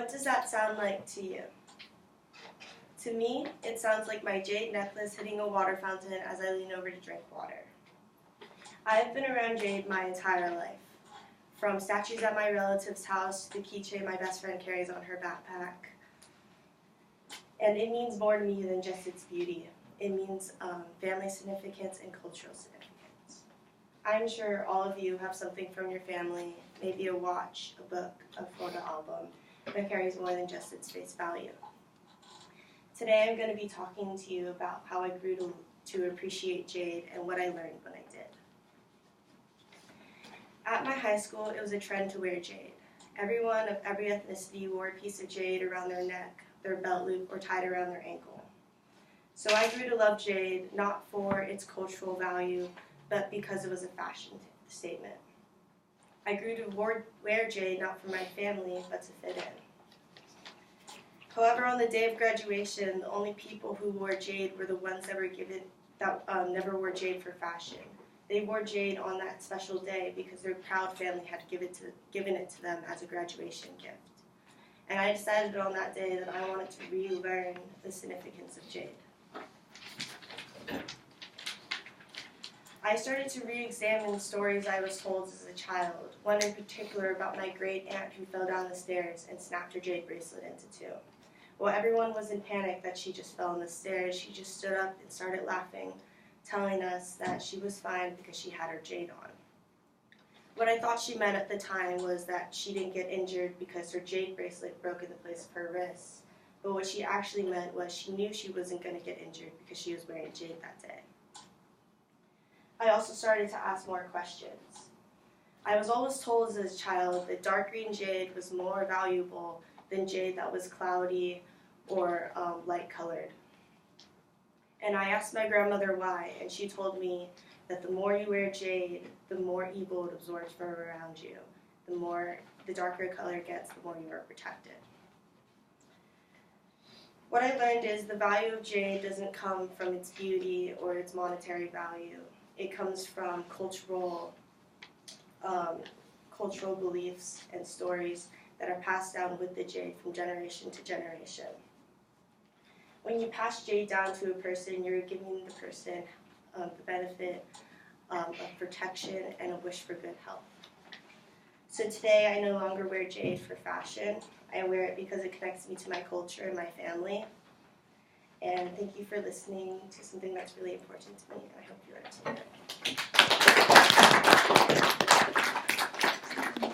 What does that sound like to you? To me, it sounds like my jade necklace hitting a water fountain as I lean over to drink water. I've been around jade my entire life, from statues at my relative's house to the keychain my best friend carries on her backpack. And it means more to me than just its beauty. It means family significance and cultural significance. I'm sure all of you have something from your family, maybe a watch, a book, a photo album, that carries more than just its face value. Today I'm going to be talking to you about how I grew to appreciate jade and what I learned when I did. At my high school, it was a trend to wear jade. Everyone of every ethnicity wore a piece of jade around their neck, their belt loop, or tied around their ankle. So I grew to love jade, not for its cultural value, but because it was a fashion statement. I grew to wear jade not for my family, but to fit in. However, on the day of graduation, the only people who wore jade were the ones that never wore jade for fashion. They wore jade on that special day because their proud family had given it to them as a graduation gift. And I decided on that day that I wanted to relearn the significance of jade. I started to re-examine stories I was told as a child, one in particular about my great aunt who fell down the stairs and snapped her jade bracelet into two. While everyone was in panic that she just fell on the stairs, she just stood up and started laughing, telling us that she was fine because she had her jade on. What I thought she meant at the time was that she didn't get injured because her jade bracelet broke in the place of her wrist. But what she actually meant was she knew she wasn't going to get injured because she was wearing jade that day. I also started to ask more questions. I was always told as a child that dark green jade was more valuable than jade that was cloudy or light colored. And I asked my grandmother why, and she told me that the more you wear jade, the more evil it absorbs from around you. The darker color it gets, the more you are protected. What I learned is the value of jade doesn't come from its beauty or its monetary value. It comes from cultural beliefs and stories that are passed down with the jade from generation to generation. When you pass jade down to a person, you're giving the person the benefit of protection and a wish for good health. So today I no longer wear jade for fashion. I wear it because it connects me to my culture and my family. And thank you for listening to something that's really important to me. I hope you are too.